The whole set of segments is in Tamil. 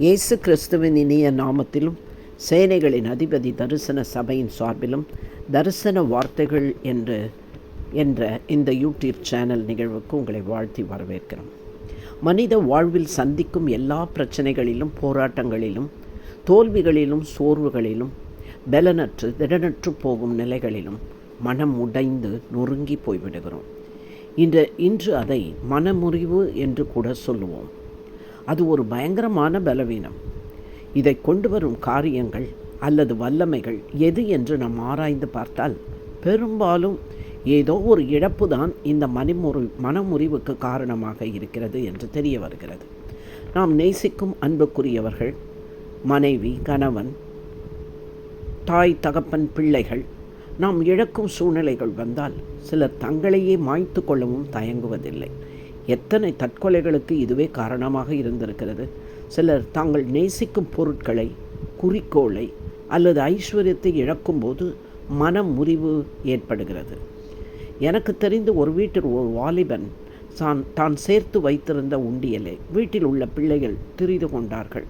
இயேசு கிறிஸ்துவின் இனிய நாமத்திலும் சேனைகளின் அதிபதி தரிசன சபையின் சார்பிலும் தரிசன வார்த்தைகள் என்ற இந்த யூடியூப் சேனல் நிகழ்வுக்கு உங்களை வாழ்த்தி வரவேற்கிறோம். மனித வாழ்வில் சந்திக்கும் எல்லா பிரச்சனைகளிலும், போராட்டங்களிலும், தோல்விகளிலும், சோர்வுகளிலும், பலனற்று திடனற்று போகும் நிலைகளிலும் மனம் உடைந்து நொறுங்கி போய்விடுகிறோம். இன்று அதை மனமுறிவு என்று கூட சொல்லுவோம். அது ஒரு பயங்கரமான பலவீனம். இதை கொண்டு வரும் காரியங்கள் அல்லது வல்லமைகள் எது என்று நாம் ஆராய்ந்து பார்த்தால் பெரும்பாலும் ஏதோ ஒரு இழப்பு தான் இந்த மனமுறிவுக்கு காரணமாக இருக்கிறது என்று தெரிய வருகிறது. நாம் நேசிக்கும் அன்புக்குரியவர்கள், மனைவி, கணவன், தாய், தகப்பன், பிள்ளைகள் நாம் இழக்கும் சூழ்நிலைகள் வந்தால் சிலர் தங்களையே மாய்த்து கொள்ளவும் தயங்குவதில்லை. எத்தனை தற்கொலைகளுக்கு இதுவே காரணமாக இருந்திருக்கிறது. சிலர் தாங்கள் நேசிக்கும் பொருட்களை, குறிக்கோளை அல்லது ஐஸ்வர்யத்தை இழக்கும்போது மனமுறிவு ஏற்படுகிறது. எனக்கு தெரிந்து ஒரு வீட்டில் ஒரு வாலிபன் தான் சேர்த்து வைத்திருந்த உண்டியலை வீட்டில் உள்ள பிள்ளைகள் திரிந்து கொண்டார்கள்.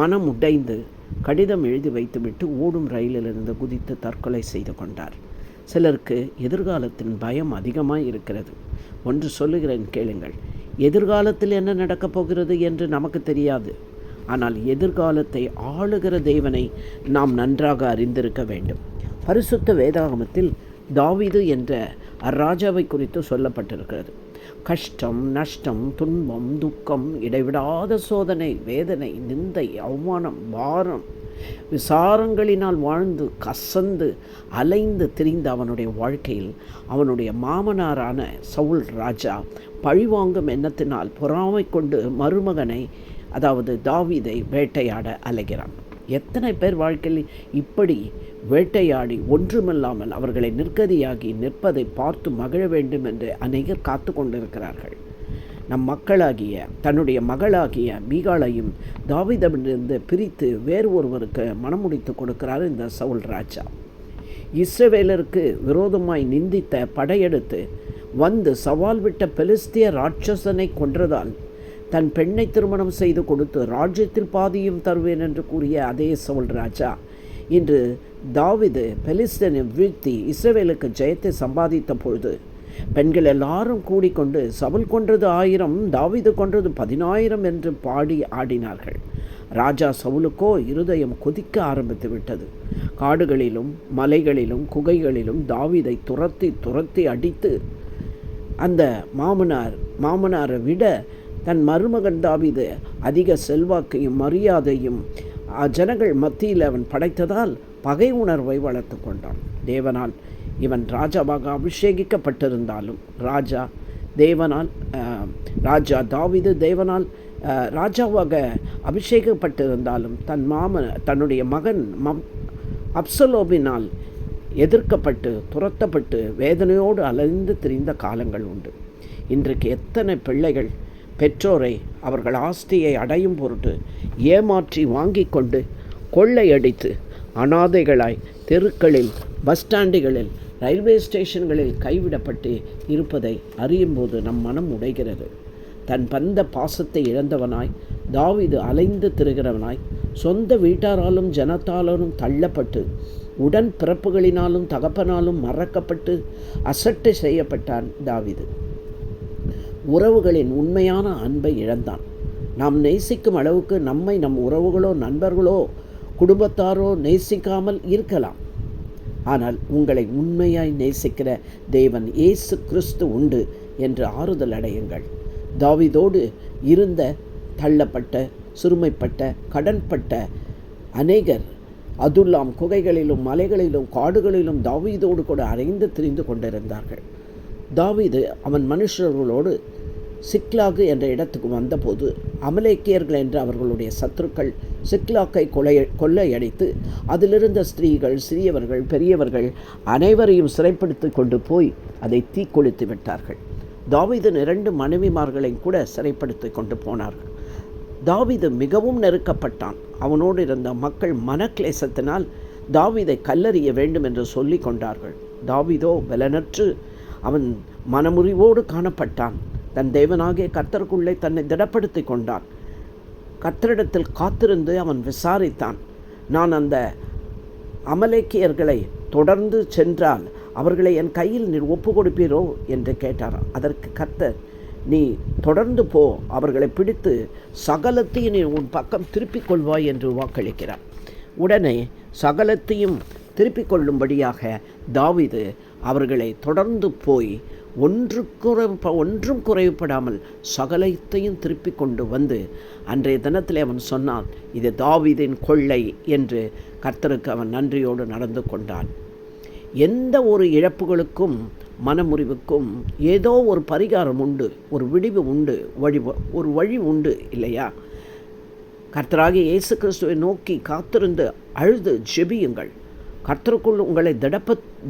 மனம் உடைந்து கடிதம் எழுதி வைத்துவிட்டு ஓடும் ரயிலிலிருந்து குதித்து தற்கொலை செய்து கொண்டார். சிலருக்கு எதிர்காலத்தின் பயம் அதிகமாக இருக்கிறது. ஒன்று சொல்லுகிறேன், கேளுங்கள். எதிர்காலத்தில் என்ன நடக்கப் போகிறது என்று நமக்கு தெரியாது. ஆனால் எதிர்காலத்தை ஆளுகிற தேவனை நாம் நன்றாக அறிந்திருக்க வேண்டும். பரிசுத்த வேதாகமத்தில் தாவீது என்ற அராஜாவை குறித்து சொல்லப்பட்டிருக்கிறது. கஷ்டம், நஷ்டம், துன்பம், துக்கம், இடைவிடாத சோதனை, வேதனை, நிந்தை, அவமானம், பாரம், விசாரங்களினால் வாழ்ந்து கசந்து அலைந்து திரிந்த அவனுடைய வாழ்க்கையில் அவனுடைய மாமனாரான சவுல் ராஜா பழிவாங்கும் எண்ணத்தினால் பொறாமை கொண்டு மருமகனை, அதாவது தாவீதை வேட்டையாட அலைகிறான். எத்தனை பேர் வாழ்க்கையில் இப்படி வேட்டையாடி ஒன்றுமில்லாமல் அவர்களை நிர்கதியாகி நிற்பதை பார்த்து மகிழ வேண்டும் என்று அநேகர் காத்து கொண்டிருக்கிறார்கள். நம் மக்களாகிய தன்னுடைய மகளாகிய மீகாளையும் தாவீதிடமிருந்து பிரித்து வேறு ஒருவருக்கு மணமுடித்து கொடுக்கிறார் இந்த சவுல் ராஜா. இஸ்ரவேலருக்கு விரோதமாய் நிந்தித்த படையெடுத்து வந்து சவால் விட்ட பெலிஸ்திய ராட்சசனை கொன்றதால் தன் பெண்ணை திருமணம் செய்து கொடுத்து ராஜ்யத்தில் பாதியும் தருவேன் என்று கூறிய அதே சவுல் ராஜா இன்று தாவீது பெலிஸ்தனை வீழ்த்தி இஸ்ரவேலுக்கு ஜெயத்தை சம்பாதித்த பொழுது பெண்கள் எல்லாரும் கூடிக்கொண்டு சவுல் கொன்றது 1000, தாவீது கொன்றது 10,000 என்று பாடி ஆடினார்கள். ராஜா சவுலுக்கோ இருதயம் கொதிக்க ஆரம்பித்து விட்டது. காடுகளிலும் மலைகளிலும் குகைகளிலும் தாவீதை துரத்தி அடித்து அந்த மாமனாரை விட தன் மருமகன் தாவீது அதிக செல்வாக்கையும் மரியாதையும் ஜனங்கள் மத்தியில் அவன் படைத்ததால் பகை உணர்வை வளர்த்து கொண்டான். தேவனால் இவன் ராஜாவாக அபிஷேகிக்கப்பட்டிருந்தாலும் ராஜா தாவீது தேவனால் ராஜாவாக அபிஷேகப்பட்டிருந்தாலும் தன்னுடைய மகன் அப்சலோமினால் எதிர்க்கப்பட்டு துரத்தப்பட்டு வேதனையோடு அலைந்து திரிந்த காலங்கள் உண்டு. இன்றைக்கு எத்தனை பிள்ளைகள் பெற்றோரை அவர்கள் ஆஸ்தியை அடையும் பொருட்டு ஏமாற்றி வாங்கி கொண்டு கொள்ளையடித்து அனாதைகளாய் தெருக்களில், பஸ் ஸ்டாண்டுகளில், ரயில்வே ஸ்டேஷன்களில் கைவிடப்பட்டு இருப்பதை அறியும்போது நம் மனம் உடைகிறது. தன் பந்த பாசத்தை இழந்தவனாய் தாவீது அலைந்து திரிகிறவனாய் சொந்த வீட்டாராலும் ஜனத்தாலும் தள்ளப்பட்டு உடன் பிறப்புகளினாலும் தகப்பனாலும் மறக்கப்பட்டு அசட்டை செய்யப்பட்டான் தாவீது. உறவுகளின் உண்மையான அன்பை இழந்தான். நாம் நேசிக்கும் அளவுக்கு நம்மை நம் உறவுகளோ, நண்பர்களோ, குடும்பத்தாரோ நேசிக்காமல் இருக்கலாம். ஆனால் உங்களை உண்மையாய் நேசிக்கிற தேவன் இயேசு கிறிஸ்து உண்டு என்று ஆறுதல் அடையுங்கள். தாவீதோடு இருந்த தள்ளப்பட்ட, சிறுமைப்பட்ட, கடன்பட்ட அநேகர் அதுல்லாம் குகைகளிலும் மலைகளிலும் காடுகளிலும் தாவீதோடு கூட அறைந்து திரிந்து கொண்டிருந்தார்கள். தாவீது அவன் மனுஷர்களோடு சிக்லாகு என்ற இடத்துக்கு வந்தபோது அமலேக்கியர்கள் என்ற அவர்களுடைய சத்துருக்கள் சிக்லாக்கை கொள்ளையடித்து அதிலிருந்த ஸ்திரீகள், சிறியவர்கள், பெரியவர்கள் அனைவரையும் சிறைப்படுத்தி கொண்டு போய் அதை தீக்கொளுத்து விட்டார்கள். தாவீதின் 2 மனைவிமார்களையும் கூட சிறைப்படுத்தி கொண்டு போனார்கள். தாவீது மிகவும் நெருக்கப்பட்டான். அவனோடு இருந்த மக்கள் மனக்லேசத்தினால் தாவீதை கல்லறிய வேண்டும் என்று சொல்லி கொண்டார்கள். தாவீதோ பலனற்று அவன் மனமுறிவோடு காணப்பட்டான். தன் தேவனாகிய கர்த்தருக்குள்ளே தன்னை திடப்படுத்தி கொண்டான். கர்த்தரிடத்தில் காத்திருந்து அவன் விசாரித்தான். நான் அந்த அமலேக்கியர்களை தொடர்ந்து சென்றால் அவர்களை என் கையில் நீர் ஒப்பு கொடுப்பீரோ என்று கேட்டாராம். அதற்கு கர்த்தர், நீ தொடர்ந்து போ, அவர்களை பிடித்து சகலத்தையும் நீ உன் பக்கம் திருப்பிக் கொள்வாய் என்று வாக்களிக்கிறார். உடனே சகலத்தையும் திருப்பிக் கொள்ளும்படியாக தாவீது அவர்களை தொடர்ந்து போய் ஒன்றும் குறைவுபடாமல் சகலத்தையும் திருப்பி கொண்டு வந்து அன்றைய தினத்தில் அவன் சொன்னான், இது தாவீதின் கொள்ளை என்று கர்த்தருக்கு அவன் நன்றியோடு நடந்து கொண்டான். எந்த ஒரு இழப்புகளுக்கும் மனமுறிவுக்கும் ஏதோ ஒரு பரிகாரம் உண்டு, ஒரு விடிவு உண்டு, ஒரு வழி உண்டு இல்லையா? கர்த்தராகிய இயேசு கிறிஸ்துவை நோக்கி காத்திருந்து அழுது ஜெபியுங்கள். கர்த்தருக்குள் உங்களை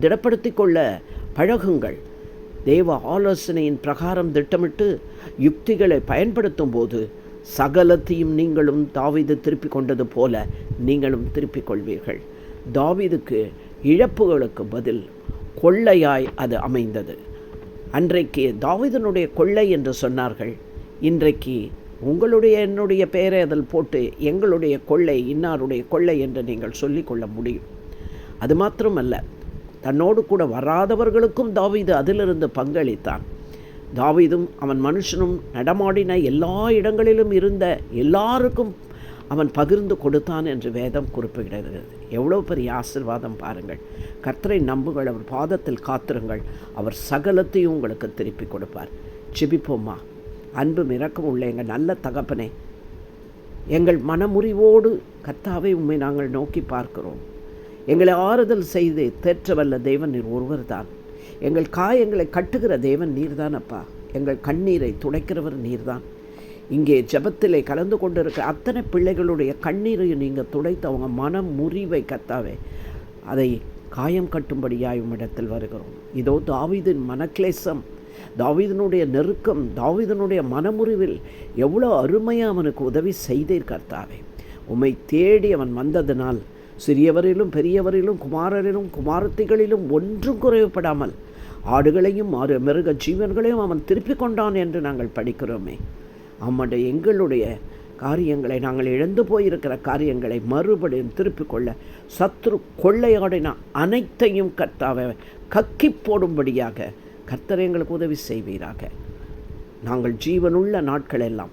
திடப்படுத்தி கொள்ள பழகுங்கள். தேவ ஆலோசனையின் பிரகாரம் திட்டமிட்டு யுக்திகளை பயன்படுத்தும் போது சகலத்தையும் நீங்களும் தாவீது திருப்பிக் கொண்டது போல நீங்களும் திருப்பிக் கொள்வீர்கள். தாவீதுக்கு இழப்புகளுக்கு பதில் கொள்ளையாய் அது அமைந்தது. அன்றைக்கு தாவீதினுடைய கொள்ளை என்று சொன்னார்கள். இன்றைக்கு உங்களுடைய என்னுடைய பெயரை அதில் போட்டு எங்களுடைய கொள்ளை, இன்னாருடைய கொள்ளை என்று நீங்கள் சொல்லிக்கொள்ள முடியும். அது மாத்திரமல்ல, தன்னோடு கூட வராதவர்களுக்கும் தாவீது அதிலிருந்து பங்களித்தான். தாவீதும் அவன் மனுஷனும் நடமாடின எல்லா இடங்களிலும் இருந்த எல்லாருக்கும் அவன் பகிர்ந்து கொடுத்தான் என்று வேதம் குறிப்பிடுகிறது. எவ்வளோ பெரிய ஆசீர்வாதம் பாருங்கள். கர்த்தரை நம்புங்கள், அவர் பாதத்தில் காத்திருங்கள், அவர் சகலத்தையும் உங்களுக்கு திருப்பி கொடுப்பார். ஜெபிப்போமா. அன்பு இரக்கம் உள்ள எங்கள் நல்ல தகப்பனே, எங்கள் மனமுறிவோடு கர்த்தாவை உம்மை நாங்கள் நோக்கி பார்க்கிறோம். எங்களை ஆறுதல் செய்து தேற்றவல்ல தேவன் நீர் ஒருவர் தான். எங்கள் காயங்களை கட்டுகிற தேவன் நீர்தான் அப்பா. எங்கள் கண்ணீரை துடைக்கிறவர் நீர்தான். இங்கே ஜெபத்திலே கலந்து கொண்டிருக்கிற அத்தனை பிள்ளைகளுடைய கண்ணீரையும் நீங்கள் துடைத்து அவங்க மன முறிவை கர்த்தாவே அதை காயம் கட்டும்படியாய் உம்மிடத்தில் வருகிறோம். இதோ தாவீதின் மனக்லேசம், தாவீதினுடைய நெருக்கம், தாவீதினுடைய மனமுறிவில் எவ்வளோ அருமையாக அவனுக்கு உதவி செய்தீர் கர்த்தாவே. உம்மை தேடி அவன் வந்ததினால் சிறியவரிலும் பெரியவரிலும் குமாரரிலும் குமாரத்திகளிலும் ஒன்றும் குறைவுபடாமல் ஆடுகளையும் மிருக ஜீவன்களையும் அவன் திருப்பி கொண்டான் என்று நாங்கள் படிக்கிறோமே. அவனுடைய எங்களுடைய காரியங்களை, நாங்கள் இழந்து போயிருக்கிற காரியங்களை மறுபடியும் திருப்பிக் கொள்ள சத்ரு கொள்ளையாடின அனைத்தையும் கர்த்தாவை கக்கி போடும்படியாக கர்த்தர் எங்களுக்கு உதவி செய்வீராக. நாங்கள் ஜீவனுள்ள நாட்களெல்லாம்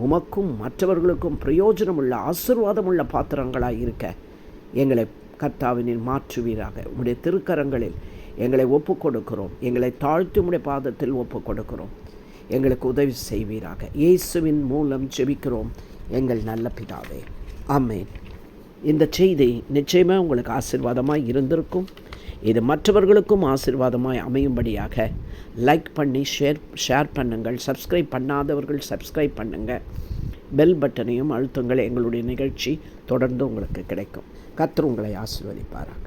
உமக்கும் மற்றவர்களுக்கும் பிரயோஜனமுள்ள ஆசீர்வாதமுள்ள பாத்திரங்களாக இருக்க எங்களை கர்த்தாவினில் மாற்றுவீராக. உம்முடைய திருக்கரங்களில் எங்களை ஒப்புக் கொடுக்கிறோம். எங்களை தாழ்த்தி உம்முடைய பாதத்தில் ஒப்புக் கொடுக்கிறோம். எங்களுக்கு உதவி செய்வீராக. இயேசுவின் மூலம் ஜெபிக்கிறோம் எங்கள் நல்ல பிதாவே, ஆமென். இந்த செய்தி நிச்சயமாக உங்களுக்கு ஆசீர்வாதமாக இருந்திருக்கும். இது மற்றவர்களுக்கும் ஆசீர்வாதமாய் அமையும்படியாக லைக் பண்ணி ஷேர் பண்ணுங்கள். சப்ஸ்கிரைப் பண்ணாதவர்கள் சப்ஸ்கிரைப் பண்ணுங்கள். பெல் பட்டனையும் அழுத்துங்கள். எங்களுடைய நிகழ்ச்சி தொடர்ந்து உங்களுக்கு கிடைக்கும். கர்த்தர் உங்களை ஆசீர்வதிப்பாராக.